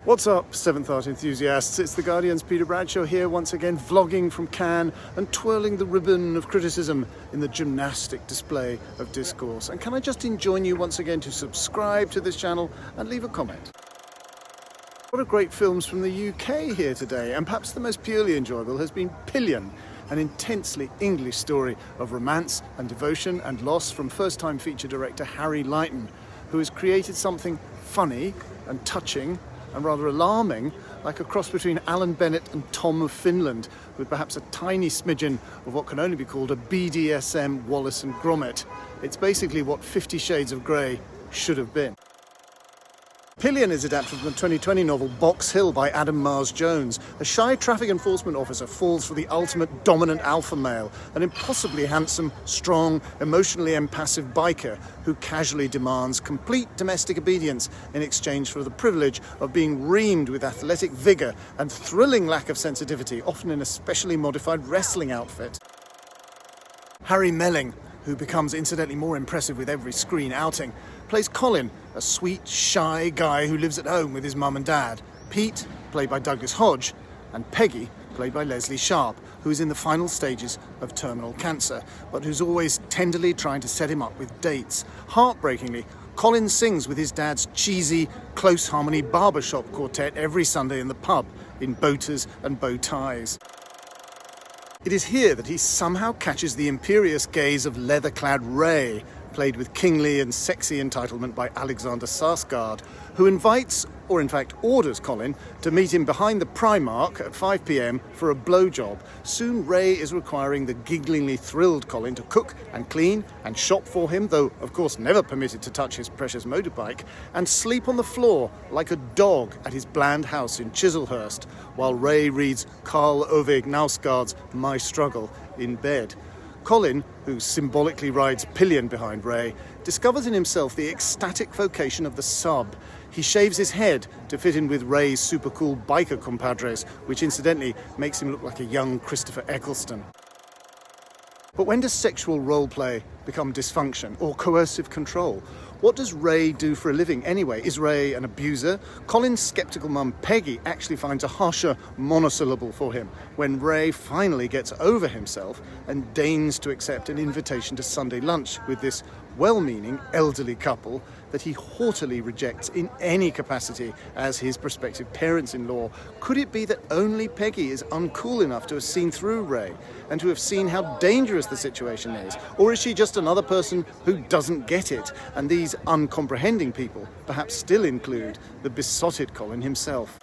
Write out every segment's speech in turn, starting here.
What's up, seventh art enthusiasts? It's the Guardian's Peter Bradshaw here once again, vlogging from Cannes and twirling the ribbon of criticism in the gymnastic display of discourse. And can I just enjoin you once again to subscribe to this channel and leave a comment? What a great films from the UK here today, and perhaps the most purely enjoyable has been Pillion, an intensely English story of romance and devotion and loss from first-time feature director Harry Leighton, who has created something funny and touching and rather alarming, like a cross between Alan Bennett and Tom of Finland, with perhaps a tiny smidgen of what can only be called a BDSM Wallace and Gromit. It's basically what 50 Shades of Grey should have been. Pillion is adapted from the 2020 novel Box Hill by Adam Mars Jones. A shy traffic enforcement officer falls for the ultimate dominant alpha male, an impossibly handsome, strong, emotionally impassive biker who casually demands complete domestic obedience in exchange for the privilege of being reamed with athletic vigour and thrilling lack of sensitivity, often in a specially modified wrestling outfit. Harry Melling, who becomes incidentally more impressive with every screen outing, plays Colin, a sweet, shy guy who lives at home with his mum and dad. Pete, played by Douglas Hodge, and Peggy, played by Leslie Sharp, who is in the final stages of terminal cancer, but who's always tenderly trying to set him up with dates. Heartbreakingly, Colin sings with his dad's cheesy, close harmony barbershop quartet every Sunday in the pub, in boaters and bow ties. It is here that he somehow catches the imperious gaze of leather-clad Ray, played with kingly and sexy entitlement by Alexander Sarsgaard, who invites, or in fact orders Colin, to meet him behind the Primark at 5 p.m. for a blowjob. Soon Ray is requiring the gigglingly thrilled Colin to cook and clean and shop for him, though of course never permitted to touch his precious motorbike, and sleep on the floor like a dog at his bland house in Chislehurst, while Ray reads Karl Ove Knausgaard's My Struggle in bed. Colin, who symbolically rides Pillion behind Ray, discovers in himself the ecstatic vocation of the sub. He shaves his head to fit in with Ray's super cool biker compadres, which incidentally makes him look like a young Christopher Eccleston. But when does sexual role-play become dysfunction or coercive control? What does Ray do for a living anyway? Is Ray an abuser? Colin's sceptical mum Peggy actually finds a harsher monosyllable for him when Ray finally gets over himself and deigns to accept an invitation to Sunday lunch with this well-meaning elderly couple that he haughtily rejects in any capacity as his prospective parents-in-law. Could it be that only Peggy is uncool enough to have seen through Ray and to have seen how dangerous the situation is? Or is she just another person who doesn't get it? And these uncomprehending people perhaps still include the besotted Colin himself.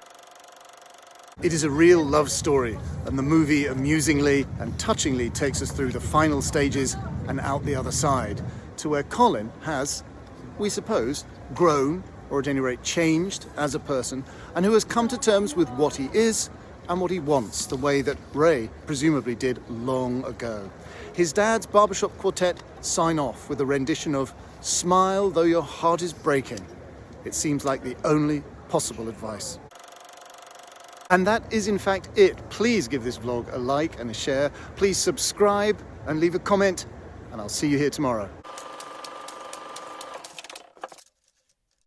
It is a real love story, and the movie amusingly and touchingly takes us through the final stages and out the other side, to where Colin has, we suppose, grown, or at any rate changed as a person, and who has come to terms with what he is and what he wants, the way that Ray presumably did long ago. His dad's barbershop quartet sign off with a rendition of Smile Though Your Heart Is Breaking. It seems like the only possible advice. And that is in fact it. Please give this vlog a like and a share. Please subscribe and leave a comment, and I'll see you here tomorrow.